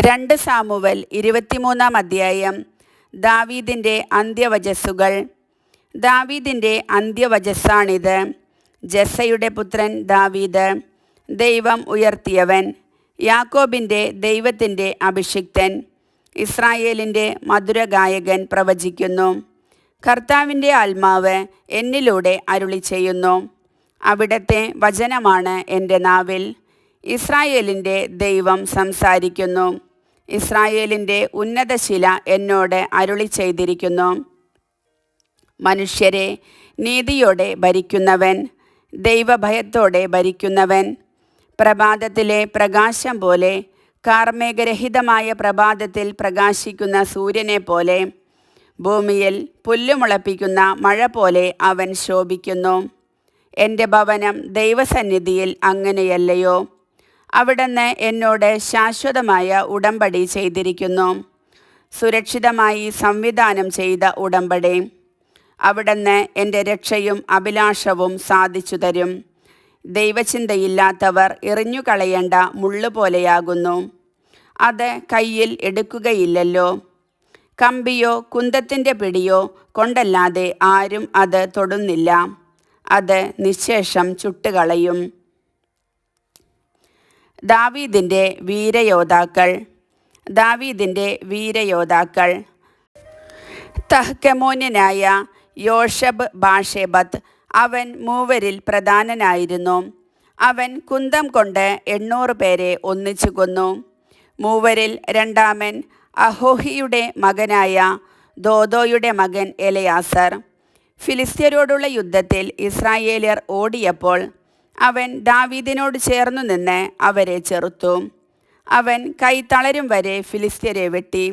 2 Samuel 23 അധ്യായം. ദാവീദിൻ്റെ അന്ത്യവചസ്സുകൾ. ദാവീദിൻ്റെ അന്ത്യവചസ്സാണിത്. ജസ്സയുടെ പുത്രൻ ദാവീദ്, ദൈവം ഉയർത്തിയവൻ, യാക്കോബിൻ്റെ ദൈവത്തിൻ്റെ അഭിഷിക്തൻ, ഇസ്രായേലിൻ്റെ മധുരഗായകൻ പ്രവചിക്കുന്നു. കർത്താവിൻ്റെ ആത്മാവ് എന്നിലൂടെ അരുളി ചെയ്യുന്നു. അവിടത്തെ വചനമാണ് എൻ്റെ നാവിൽ. ഇസ്രായേലിൻ്റെ ദൈവം സംസാരിക്കുന്നു. ഇസ്രായേലിൻ്റെ ഉന്നതശില എന്നോട് അരുളി ചെയ്തിരിക്കുന്നു. മനുഷ്യരെ നീതിയോടെ ഭരിക്കുന്നവൻ, ദൈവഭയത്തോടെ ഭരിക്കുന്നവൻ, പ്രഭാതത്തിലെ പ്രകാശം പോലെ, കാർമേഘരഹിതമായ പ്രഭാതത്തിൽ പ്രകാശിക്കുന്ന സൂര്യനെ പോലെ, ഭൂമിയിൽ പുല്ലുമുളപ്പിക്കുന്ന മഴ പോലെ അവൻ ശോഭിക്കുന്നു. എൻ്റെ ഭവനം ദൈവസന്നിധിയിൽ അങ്ങനെയല്ലയോ? അവിടുന്ന് എന്നോട് ശാശ്വതമായ ഉടമ്പടി ചെയ്തിരിക്കുന്നു, സുരക്ഷിതമായി സംവിധാനം ചെയ്ത ഉടമ്പടി. അവിടുന്ന് എൻ്റെ രക്ഷയും അഭിലാഷവും സാധിച്ചു തരും. ദൈവചിന്തയില്ലാത്തവർ എറിഞ്ഞുകളയേണ്ട മുള്ളുപോലെയാകുന്നു, അത് കയ്യിൽ എടുക്കുകയില്ലല്ലോ. കമ്പിയോ കുന്തത്തിൻ്റെ പിടിയോ കൊണ്ടല്ലാതെ ആരും അത് തൊടുന്നില്ല, അത് നിശ്ശേഷം ചുട്ടുകളയും. ദാവീദിൻ്റെ വീരയോദ്ധാക്കൾ. ദാവീദിൻ്റെ വീരയോദ്ധാക്കൾ. തഹ്കെമോന്യനായ യോഷബ് ബാഷെബത്ത്, അവൻ മൂവരിൽ പ്രധാനനായിരുന്നു. അവൻ കുന്തം കൊണ്ട് 800 പേരെ ഒന്നിച്ചു കൊന്നു. മൂവരിൽ രണ്ടാമൻ അഹോഹിയുടെ മകനായ ദോദോയുടെ മകൻ എലെയാസർ. ഫിലിസ്ത്യരോടുള്ള യുദ്ധത്തിൽ ഇസ്രായേല്യർ ഓടിയപ്പോൾ അവൻ ദാവീദിനോട് ചേർന്നു നിന്ന് അവരെ ചെറുത്തു. അവൻ കൈ തളരും വരെ ഫിലിസ്ത്യരെ വെട്ടി.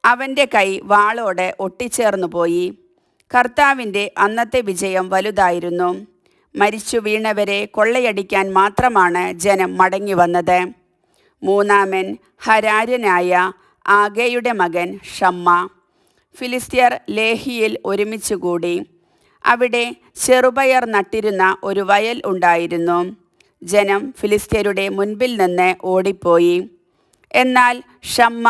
അവൻ്റെ കൈ വാളോട് ഒട്ടിച്ചേർന്നു പോയി. കർത്താവിൻ്റെ അന്നത്തെ വിജയം വലുതായിരുന്നു. മരിച്ചു വീണവരെ കൊള്ളയടിക്കാൻ മാത്രമാണ് ജനം മടങ്ങി വന്നത്. മൂന്നാമൻ ഹരാര്യനായ ആഗയുടെ മകൻ ഷമ്മ. ഫിലിസ്ത്യർ ലേഹിയിൽ ഒരുമിച്ച് കൂടി. അവിടെ ചെറുപയർ നട്ടിരുന്ന ഒരു വയൽ ഉണ്ടായിരുന്നു. ജനം ഫിലിസ്ത്യരുടെ മുൻപിൽ നിന്ന് ഓടിപ്പോയി. എന്നാൽ ഷമ്മ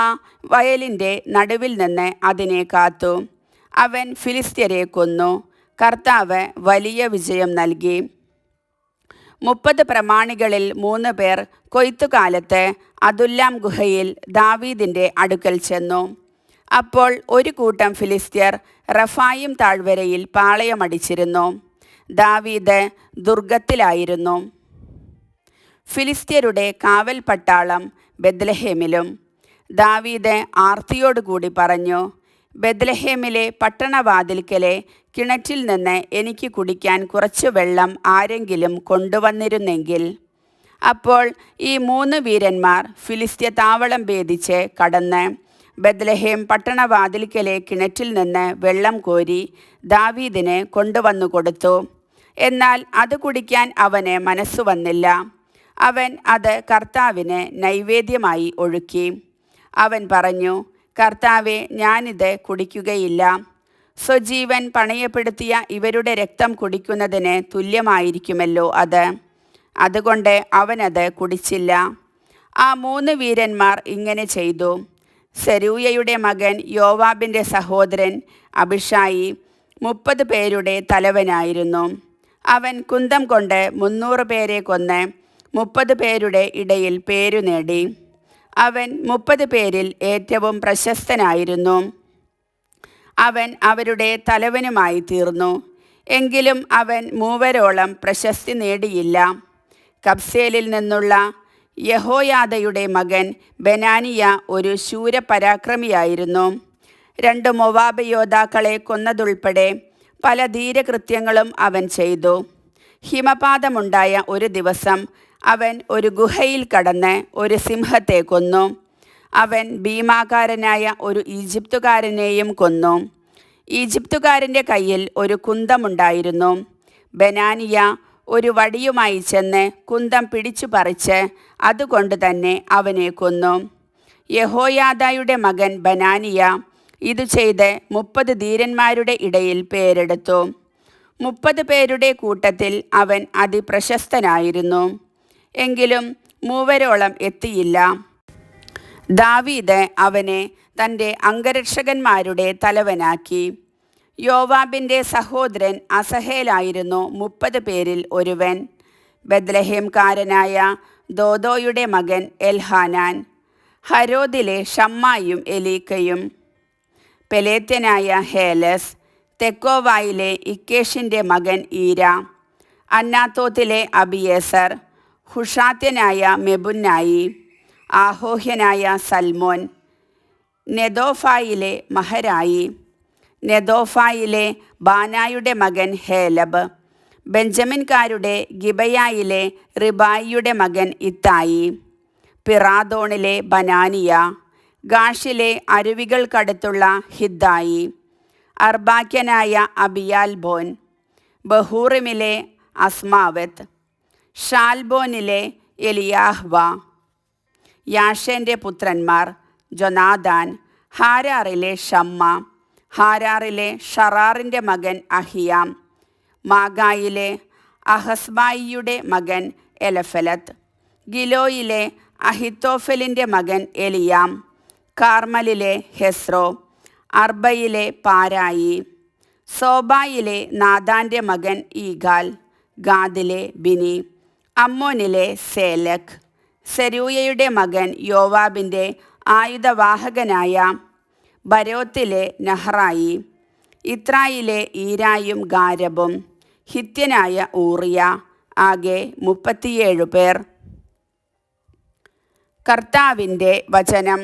വയലിൻ്റെ നടുവിൽ നിന്ന് അതിനെ കാത്തു. അവൻ ഫിലിസ്ത്യരെ കൊന്നു. കർത്താവ് വലിയ വിജയം നൽകി. 30 പ്രമാണികളിൽ 3 പേർ കൊയ്ത്തുകാലത്ത് അദുല്ലാം ഗുഹയിൽ ദാവീദിൻ്റെ അടുക്കൽ ചെന്നു. അപ്പോൾ ഒരു കൂട്ടം ഫിലിസ്ത്യർ റഫായിം താഴ്വരയിൽ പാളയമടിച്ചിരുന്നു. ദാവീദ് ദുർഗത്തിലായിരുന്നു. ഫിലിസ്ത്യരുടെ കാവൽ പട്ടാളം ബെത്ലഹേമിലും. ദാവീദ് ആർത്തിയോടുകൂടി പറഞ്ഞു, ബെത്ലഹേമിലെ പട്ടണവാതിൽക്കലെ കിണറ്റിൽ നിന്ന് എനിക്ക് കുടിക്കാൻ കുറച്ച് വെള്ളം ആരെങ്കിലും കൊണ്ടുവന്നിരുന്നെങ്കിൽ. അപ്പോൾ ഈ 3 വീരന്മാർ ഫിലിസ്ത്യ താവളം ഭേദിച്ച് കടന്ന് ബെത്ലഹേം പട്ടണവാതിൽക്കലെ കിണറ്റിൽ നിന്ന് വെള്ളം കോരി ദാവീദിന് കൊണ്ടുവന്നു കൊടുത്തു. എന്നാൽ അത് കുടിക്കാൻ അവന് മനസ്സു വന്നില്ല. അവൻ അത് കർത്താവിന് നൈവേദ്യമായി ഒഴുക്കി. അവൻ പറഞ്ഞു, കർത്താവേ, ഞാനിത് കുടിക്കുകയില്ല. സ്വജീവൻ പണയപ്പെടുത്തിയ ഇവരുടെ രക്തം കുടിക്കുന്നതിന് തുല്യമായിരിക്കുമല്ലോ അത്. അതുകൊണ്ട് അവനത് കുടിച്ചില്ല. ആ 3 വീരന്മാർ ഇങ്ങനെ ചെയ്തു. സെരൂയയുടെ മകൻ യോവാബിൻ്റെ സഹോദരൻ അബിഷായി 30 പേരുടെ തലവനായിരുന്നു. അവൻ കുന്തം കൊണ്ട് 300 പേരെ കൊന്ന് 30 പേരുടെ ഇടയിൽ പേരു നേടി. അവൻ 30 പേരിൽ ഏറ്റവും പ്രശസ്തനായിരുന്നു. അവൻ അവരുടെ തലവനുമായി തീർന്നു. എങ്കിലും അവൻ 3 പ്രശസ്തി നേടിയില്ല. കബ്സേലിൽ നിന്നുള്ള യഹോയാദയുടെ മകൻ ബെനാനിയ ഒരു ശൂരപരാക്രമിയായിരുന്നു. 2 മൊവാബ് യോദ്ധാക്കളെ കൊന്നതുൾപ്പെടെ പല ധീരകൃത്യങ്ങളും അവൻ ചെയ്തു. ഹിമപാതമുണ്ടായ ഒരു ദിവസം അവൻ ഒരു ഗുഹയിൽ കടന്ന് ഒരു സിംഹത്തെ കൊന്നു. അവൻ ഭീമാകാരനായ ഒരു ഈജിപ്തുകാരനെയും കൊന്നു. ഈജിപ്തുകാരൻ്റെ കയ്യിൽ ഒരു കുന്തമുണ്ടായിരുന്നു. ബെനാനിയ ഒരു വടിയുമായി ചെന്ന് കുന്തം പിടിച്ചു പറിച്ച് അതുകൊണ്ട് തന്നെ അവനെ കൊന്നു. യഹോയാദയുടെ മകൻ ബനാനിയ ഇതു ചെയ്ത് 30 ധീരന്മാരുടെ ഇടയിൽ പേരെടുത്തു. 30 പേരുടെ കൂട്ടത്തിൽ അവൻ അതിപ്രശസ്തനായിരുന്നു. എങ്കിലും 3 എത്തിയില്ല. ദാവീദ് അവനെ തൻ്റെ അംഗരക്ഷകന്മാരുടെ തലവനാക്കി. യോവാബിൻ്റെ സഹോദരൻ അസഹേലായിരുന്നു 30 പേരിൽ ഒരുവൻ. ബത്ലഹേംകാരനായ ദോദോയുടെ മകൻ എൽഹാനാൻ. ഹരോദിലെ ഷമ്മായും എലീക്കയും. പെലേത്യനായ ഹേലസ്. തെക്കോവായിലെ ഇക്കേഷിൻ്റെ മകൻ ഈര. അന്നാത്തോത്തിലെ അബിയേസർ. ഹുഷാത്യനായ മെബുന്നായി. ആഹോഹ്യനായ സൽമോൻ. നെതോഫായിലെ മഹരായി. നെതോഫായിലെ ബാനായുടെ മകൻ ഹേലബ്. ബെഞ്ചമിൻകാരുടെ ഗിബയായിലെ റിബായിയുടെ മകൻ ഇത്തായി. പിറാദോണിലെ ബനാനിയ. ഗാഷിലെ അരുവികൾക്കടുത്തുള്ള ഹിദ്ദായി. അർബാക്യനായ അബിയാൽബോൻ. ബഹൂറിമിലെ അസ്മാവത്ത്. ഷാൽബോനിലെ എലിയാഹ്വ. യാഷേൻ്റെ പുത്രന്മാർ ജൊനാദാൻ. ഹാരാറിലെ ഷമ്മ. ഹാരാറിലെ ഷറാറിൻ്റെ മകൻ അഹിയാം. മാഗായിലെ അഹസ്ബായിയുടെ മകൻ എലഫലത്ത്. ഗിലോയിലെ അഹിത്തോഫലിൻ്റെ മകൻ എലിയാം. കാർമലിലെ ഹെസ്രോ. അർബയിലെ പാരായി. സോബായിലെ നാദാൻ്റെ മകൻ ഈഗാൽ. ഗാദിലെ ബിനി. അമ്മോനിലെ സേലക്. സെരൂയയുടെ മകൻ യോവാബിൻ്റെ ആയുധവാഹകനായ ബരോത്തിലെ നഹ്റായി. ഇത്രായിലെ ഈരായും ഗാരബും. ഹിത്യനായ ഊറിയ. ആകെ 37 പേർ. കർത്താവിൻ്റെ വചനം.